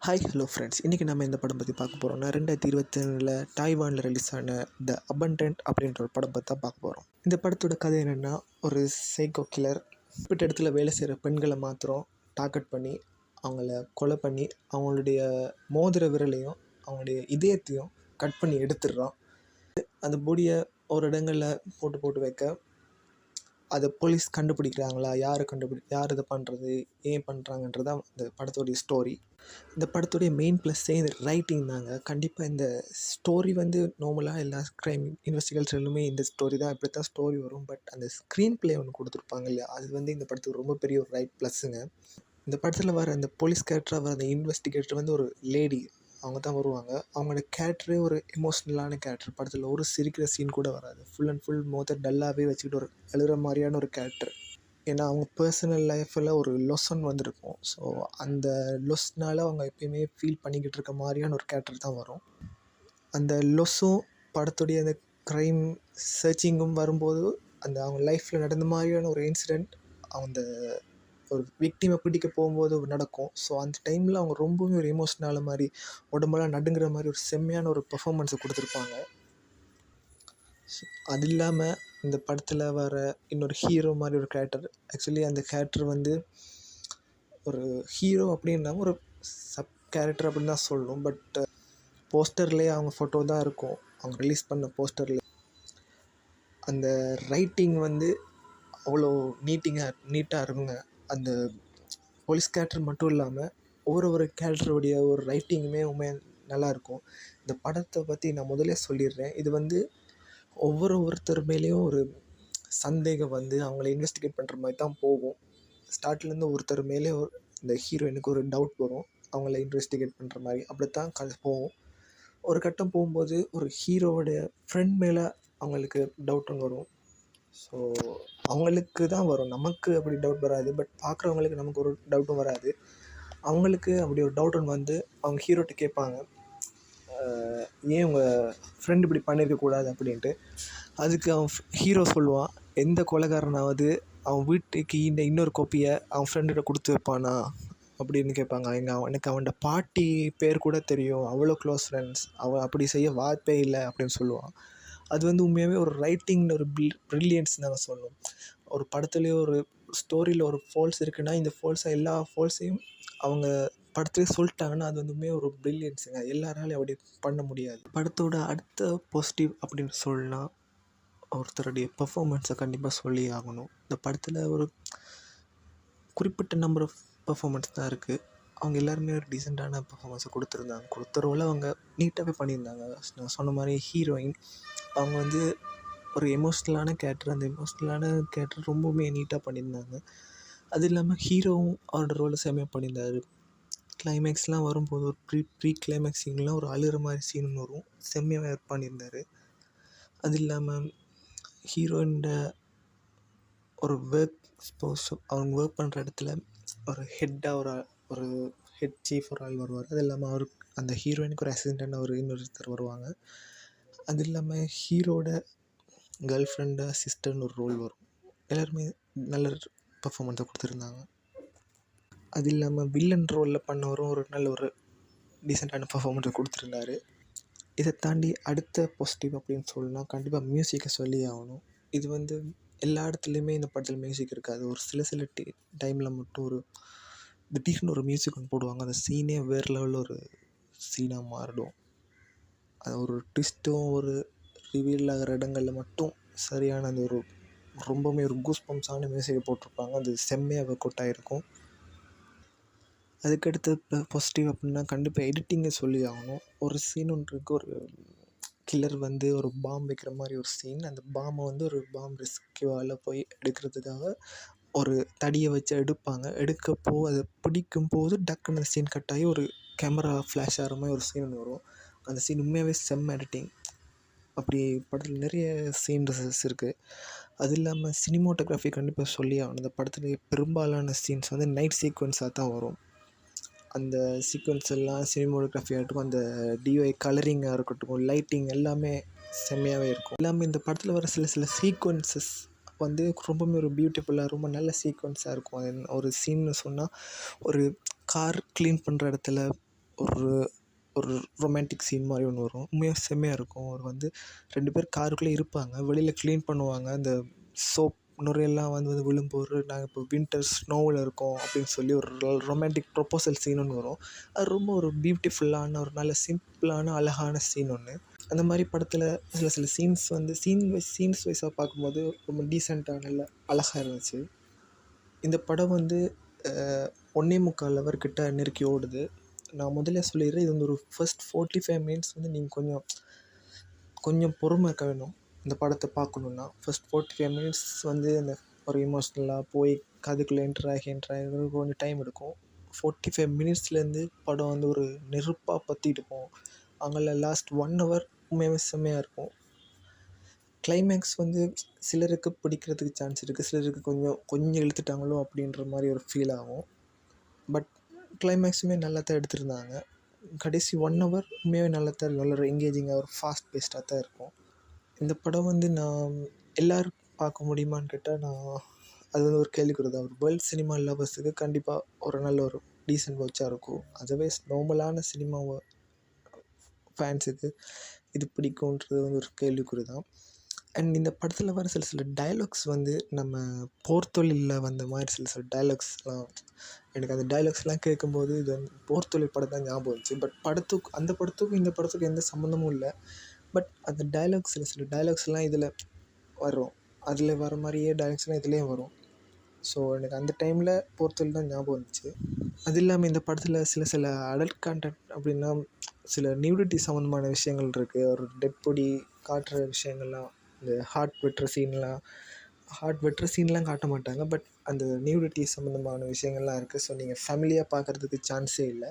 Hello friends. இன்றைக்கி நம்ம இந்த படம் பற்றி பார்க்க போகிறோம்னா 2027 டாய்வானில் ரிலீஸ் ஆன த அபண்டன்ட் அப்படின்ற ஒரு படம் பற்றி தான் பார்க்க போகிறோம். இந்த படத்தோட கதை என்னென்னா, ஒரு சைக்கோ கில்லர் குறிப்பிட்ட இடத்துல வேலை செய்கிற பெண்களை மாத்திரம் டார்கெட் பண்ணி அவங்கள கொலை பண்ணி அவங்களுடைய மோதிர விரலையும் அவங்களுடைய இதயத்தையும் கட் பண்ணி எடுத்துடுறான். அந்த பொடியை ஒரு இடங்களில் போட்டு வைக்க அதை போலீஸ் கண்டுபிடிக்கிறாங்களா, யார் இதை பண்ணுறது, ஏன் பண்ணுறாங்கன்றதான் இந்த படத்தோடைய ஸ்டோரி. இந்த படத்துடைய மெயின் ப்ளஸ்ஸே இந்த ரைட்டிங் தாங்க. கண்டிப்பாக இந்த ஸ்டோரி நார்மலாக எல்லா க்ரைம் இன்வெஸ்டிகேஷன்லுமே இந்த ஸ்டோரி தான், இப்படி தான் ஸ்டோரி வரும். பட் அந்த ஸ்க்ரீன் ப்ளே ஒன்று கொடுத்துருப்பாங்க இல்லையா, அது இந்த படத்துக்கு ரொம்ப பெரிய ஒரு ப்ளஸ்ஸுங்க. இந்த படத்தில் வர அந்த போலீஸ் கேரக்டராக வர அந்த இன்வெஸ்டிகேட்டர் ஒரு லேடி, அவங்க தான் வருவாங்க. அவங்களோட கேரக்டரே ஒரு எமோஷ்னலான கேரக்டர். படத்தில் ஒரு சிரிக்கிற சீன் கூட வராது. ஃபுல் அண்ட் ஃபுல் டல்லாகவே வச்சுக்கிட்டு ஒரு அழுகிற மாதிரியான ஒரு கேரக்டர். ஏன்னா அவங்க பர்சனல் லைஃப்பில் ஒரு லொசன் வந்திருக்கும். ஸோ அந்த லொஸ்னால் அவங்க எப்பயுமே ஃபீல் பண்ணிக்கிட்டு இருக்க மாதிரியான ஒரு கேரக்டர் தான் வரும். அந்த லொஸ்ஸும் படத்துடைய அந்த க்ரைம் சர்ச்சிங்கும் வரும்போது அவங்க லைஃப்பில் நடந்த மாதிரியான ஒரு இன்சிடெண்ட் அந்த ஒரு விக்டிமை பிடிக்க போகும்போது நடக்கும். ஸோ அந்த டைமில் அவங்க ரொம்பவுமே ஒரு எமோஷ்னலான மாதிரி, உடம்பெல்லாம் நடுங்கிற மாதிரி ஒரு செம்மையான ஒரு பெர்ஃபார்மன்ஸை கொடுத்துருப்பாங்க. அது இல்லாமல் இந்த படத்தில் வர இன்னொரு ஹீரோ மாதிரி ஒரு கேரக்டர், ஆக்சுவலி அந்த கேரக்டர் ஒரு ஹீரோ அப்படின்னா ஒரு சப் கேரக்டர் அப்படின்னு தான் சொல்லணும். பட் போஸ்டர்லேயே அவங்க ஃபோட்டோ தான் இருக்கும். அவங்க ரிலீஸ் பண்ண போஸ்டரில் அந்த ரைட்டிங் அவ்வளோ நீட்டாக இருக்குங்க. அந்த போலீஸ் கேரக்டர் மட்டும் இல்லாமல் ஒரு கேரக்டருடைய ஒரு ரைட்டிங்குமே உண்மையாக நல்லாயிருக்கும். இந்த படத்தை பற்றி நான் முதலே சொல்லிடுறேன். இது ஒருத்தர் மேலேயும் ஒரு சந்தேகம் அவங்கள இன்வெஸ்டிகேட் பண்ணுற மாதிரி தான் போகும். ஸ்டார்ட்லேருந்து ஒருத்தர் மேலே இந்த ஹீரோயினுக்கு ஒரு டவுட் வரும், அவங்கள இன்வெஸ்டிகேட் பண்ணுற மாதிரி. அப்படித்தான் கதை போகும். ஒரு கட்டம் போகும்போது ஒரு ஹீரோவோடைய ஃப்ரெண்ட் மேலே அவங்களுக்கு டவுட்டும் வரும். ஸோ அவங்களுக்கு தான் வரும், நமக்கு அப்படி டவுட் வராது. பட் பார்க்குறவங்களுக்கு நமக்கு ஒரு டவுட்டும் வராது. அவங்களுக்கு அப்படி ஒரு டவுட் ஒன்று அவங்க ஹீரோட்ட கேட்பாங்க, ஏன் உங்கள் ஃப்ரெண்ட் இப்படி பண்ணியிருக்கக்கூடாது அப்படின்ட்டு. அதுக்கு அவன் ஹீரோ சொல்லுவான், எந்த கொலைகாரனாவது அவன் வீட்டுக்கு இன்னொரு காப்பியை அவன் ஃப்ரெண்டுகிட்ட கொடுத்து வைப்பானா அப்படின்னு கேட்பாங்க. எனக்கு அவனோட பாட்டி பேர் கூட தெரியும், அவ்வளோ க்ளோஸ் ஃப்ரெண்ட்ஸ், அவன் அப்படி செய்ய வாய்ப்பே இல்லை அப்படின்னு சொல்லுவான். அது உண்மையாகவே ஒரு ரைட்டிங்கில் ஒரு ப்ரில்லியன்ஸ் நாங்கள் சொல்லணும். ஒரு படத்துலேயே ஒரு ஸ்டோரியில் ஒரு ஃபால்ஸ் இருக்குன்னா, இந்த எல்லா ஃபால்ஸையும் அவங்க படத்துலேயே சொல்லிட்டாங்கன்னா அது உண்மையாக ஒரு ப்ரில்லியன்ஸுங்க. எல்லாராலையும் அப்படி பண்ண முடியாது. படத்தோட அடுத்த பாசிட்டிவ் அப்படின்னு சொல்லலாம், ஒருத்தருடைய பெர்ஃபார்மன்ஸை கண்டிப்பாக சொல்லி ஆகணும். இந்த படத்தில் ஒரு குறிப்பிட்ட நம்பர் ஆஃப் பெர்ஃபார்மன்ஸ் தான் இருக்குது. அவங்க எல்லாருமே ஒரு டீசெண்டான பெர்ஃபார்மன்ஸை கொடுத்துருந்தாங்க. கொடுத்த ரோலை அவங்க நீட்டாகவே பண்ணியிருந்தாங்க. நான் சொன்ன மாதிரி ஹீரோயின் அவங்க ஒரு எமோஷ்னலான கேரக்டர், அந்த எமோஷ்னலான கேரக்டர் ரொம்பவுமே நீட்டாக பண்ணியிருந்தாங்க. அது இல்லாமல் ஹீரோவும் அவரோட ரோலை செம்மையாக பண்ணியிருந்தார். கிளைமேக்ஸ்லாம் வரும்போது ஒரு ப்ரீ கிளைமேக்ஸ் சீன்லாம் ஒரு அழுகிற மாதிரி சீன் வரும், செம்மையாக பண்ணியிருந்தார். அது இல்லாமல் ஹீரோயினோட ஒரு அவங்க ஒர்க் பண்ணுற இடத்துல ஒரு ஹெட்டாக ஒரு ஹெட் சீஃப் ஒரு ஆள் வருவார். அது இல்லாமல் அந்த ஹீரோயினுக்கு ஒரு அசிஸ்டண்டான இன்னொருத்தர் வருவாங்க. அது இல்லாமல் ஹீரோட கேர்ள் ஃப்ரெண்டு சிஸ்டர்னு ஒரு ரோல் வரும். எல்லாருமே நல்ல பர்ஃபார்மன்ஸை கொடுத்துருந்தாங்க. அது இல்லாமல் வில்லன் ரோலில் பண்ணவரும் ஒரு டீசெண்டான பர்ஃபார்மன்ஸை கொடுத்துருந்தாரு. இதை தாண்டி அடுத்த பாசிட்டிவ் அப்படின்னு சொல்லலாம், கண்டிப்பாக மியூசிக்கை சொல்லி ஆகணும். இது எல்லா இடத்துலையுமே இந்த படத்தில் மியூசிக் இருக்காது. ஒரு சில டைமில் மட்டும் திடீர்னு ஒரு மியூசிக் ஒன்று போடுவாங்க. அந்த சீனே வேறு லெவலில் ஒரு சீனாக மாறிடும். அது ஒரு ட்விஸ்ட்டும் ஒரு ரிவீல் ஆகிற இடங்களில் மட்டும் சரியான அந்த ரொம்பவுமே ஒரு கூஸ் பம்ப்ஸான மியூசிக்கை போட்டிருப்பாங்க. அது செம்மையாக ஒர்க் அவுட் ஆகிருக்கும். அதுக்கடுத்து பாசிட்டிவ் அப்படின்னா கண்டிப்பாக எடிட்டிங்கை சொல்லி ஆகணும். ஒரு சீன் ஒன்று இருக்குது, ஒரு கில்லர் ஒரு பாம் வைக்கிற மாதிரி ஒரு சீன். அந்த பாமை ஒரு பாம் ரெஸ்கியூவால் போய் எடுக்கிறதுக்காக ஒரு தடியை வச்சு எடுக்கப்போ அதை பிடிக்கும்போது டக்குன்னு அந்த சீன் கட் ஆகி ஒரு கேமரா ஃப்ளாஷ் ஆகிற மாதிரி ஒரு சீன் வரும். அந்த சீன் உண்மையாகவே செம்ம எடிட்டிங். அப்படி படத்தில் நிறைய சீன்ஸ் இருக்குது. அது இல்லாமல் சினிமோட்டோகிராஃபி கண்டிப்பாக சொல்லி ஆகணும். அந்த படத்துலேயே பெரும்பாலான சீன்ஸ் நைட் சீக்வன்ஸாக தான் வரும். அந்த சீக்வன்ஸ் எல்லாம் சினிமோட்டோகிராஃபி ஆகட்டும், அந்த டிஒஐ கலரிங்காக இருக்கட்டும், லைட்டிங் எல்லாமே செம்மையாகவே இருக்கும். எல்லாமே இந்த படத்தில் வர சில சீக்வன்சஸ் ரொம்பவுமே ஒரு பியூட்டிஃபுல்லாக ரொம்ப நல்ல சீக்வன்ஸாக இருக்கும். அது ஒரு சீன்னு சொன்னால், ஒரு கார் க்ளீன் பண்ணுற இடத்துல ஒரு ஒரு ரொமான்டிக் சீன் மாதிரி ஒன்று வரும். உண்மையாக செம்மையாக இருக்கும். அவர் வந்து 2 பேர் காருக்குள்ளே இருப்பாங்க. வெளியில் க்ளீன் பண்ணுவாங்க. அந்த சோப் நுரையெல்லாம் வந்து விழும்போது, நாங்கள் இப்போ வின்டர் ஸ்னோவில் இருக்கோம் அப்படின்னு சொல்லி ஒரு ரொமான்டிக் ப்ரொப்போசல் சீன் ஒன்று வரும். அது ரொம்ப ஒரு பியூட்டிஃபுல்லான ஒரு நல்ல சிம்பிளான அழகான சீன் ஒன்று. அந்த மாதிரி படத்தில் சில சீன்ஸ் வந்து சீன்ஸ் வைஸாக பார்க்கும்போது ரொம்ப டீசெண்டாக நல்ல அழகாக இருந்துச்சு. இந்த படம் வந்து 1.25 ஹவர் கிட்ட நெருக்கி ஓடுது. நான் முதல்ல சொல்லிடுறேன், இது வந்து ஒரு ஃபர்ஸ்ட் 45 மினிட்ஸ் வந்து நீங்கள் கொஞ்சம் பொறுமை இருக்க வேணும் இந்த படத்தை பார்க்கணுன்னா. ஃபர்ஸ்ட் 45 மினிட்ஸ் வந்து அந்த ஒரு இமோஷ்னலாக போய் கதைக்குள்ளே என்ட்ராகி கொஞ்சம் டைம் எடுக்கும். 45 மினிட்ஸ்லேருந்து படம் வந்து ஒரு நெருப்பாக பற்றிட்டு போகும். அங்கே லாஸ்ட் 1 ஹவர் உண்மையாகவே செம்மையாக இருக்கும். கிளைமேக்ஸ் வந்து சிலருக்கு பிடிக்கிறதுக்கு சான்ஸ் இருக்குது, சிலருக்கு கொஞ்சம் இழுத்துட்டாங்களோ அப்படின்ற மாதிரி ஒரு ஃபீல் ஆகும். பட் கிளைமேக்ஸுமே நல்லா தான் எடுத்திருந்தாங்க. கடைசி 1 ஹவர் உண்மையாகவே நல்லா தான் இருக்கும். நல்ல ஒரு எங்கேஜிங்காக ஒரு ஃபாஸ்ட் பேஸ்டாக தான் இருக்கும். இந்த படம் வந்து நான் எல்லோரும் பார்க்க முடியுமான்னு கேட்டால் அது வந்து ஒரு கேள்விக்குறி தான். ஒரு வேர்ல்ட் சினிமா லவர்ஸுக்கு கண்டிப்பாக ஒரு நல்ல ஒரு டீசென்ட் வாட்சாக இருக்கும். அதர்வைஸ் நார்மலான சினிமாவை ஃபேன்ஸுக்கு இது பிடிக்குன்றது வந்து ஒரு கேள்விக்குறி தான். அண்ட் இந்த படத்தில் வர சில டயலாக்ஸ் வந்து நம்ம போர்த்தொழிலில் வந்த மாதிரி சில டயலாக்ஸ்லாம் எனக்கு அந்த டயலாக்ஸ்லாம் கேட்கும்போது இது வந்து போர்த்தொழில் படம் தான் ஞாபகம் வந்துச்சு. பட் அந்த படத்துக்கும் இந்த படத்துக்கும் எந்த சம்மந்தமும் இல்லை. பட் அந்த டயலாக்ஸ் சில டயலாக்ஸ்லாம் இதில் வரும். அதில் வர மாதிரியே டயலாக்ஸ்லாம் இதுலேயும் வரும். ஸோ எனக்கு அந்த டைமில் போர்த்தொழில் தான் ஞாபகம் வந்துச்சு. அது இல்லாமல் இந்த படத்தில் சில அடல்ட் கான்டென்ட் அப்படின்னா சில நியூடிட்டி சம்மந்தமான விஷயங்கள் இருக்குது. ஒரு டெட் பாடி காட்டுற விஷயங்கள்லாம், இந்த ஹார்ட் வெட்டுற சீன்லாம் காட்ட மாட்டாங்க. பட் அந்த நியூடிட்டி சம்மந்தமான விஷயங்கள்லாம் இருக்குது. ஸோ நீங்கள் ஃபேமிலியாக பார்க்குறதுக்கு சான்ஸே இல்லை.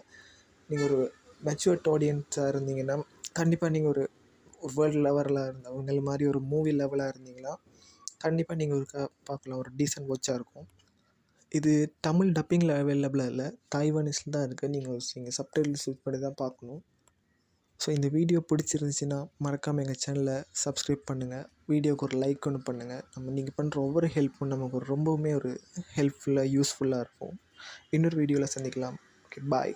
நீங்கள் ஒரு மெச்சூர்ட் ஆடியன்ஸாக இருந்தீங்கன்னா கண்டிப்பாக நீங்கள் ஒரு வேர்ல்டு லெவலில் இருந்தவங்க மாதிரி ஒரு மூவி லெவலாக இருந்தீங்கன்னா கண்டிப்பாக நீங்கள் ஒரு பார்க்கலாம். ஒரு டீசென்ட் வாட்சாக இருக்கும். இது தமிழ் டப்பிங்கில் அவைலபிளாக இல்லை, தாய்வானீஸில் தான் இருக்குது. நீங்கள் சப்டைட்டில்ஸ் யூஸ் பண்ணி தான் பார்க்கணும். ஸோ இந்த வீடியோ பிடிச்சிருந்துச்சின்னா மறக்காமல் எங்கள் சேனலை சப்ஸ்கிரைப் பண்ணுங்கள். வீடியோவுக்கு ஒரு லைக் ஒன்று பண்ணுங்கள். நீங்கள் பண்ணுற ஒவ்வொரு ஹெல்ப்பும் நமக்கு ரொம்பவுமே ஒரு ஹெல்ப்ஃபுல்லாக யூஸ்ஃபுல்லாக இருக்கும். இன்னொரு வீடியோவில் சந்திக்கலாம். ஓகே, பாய்.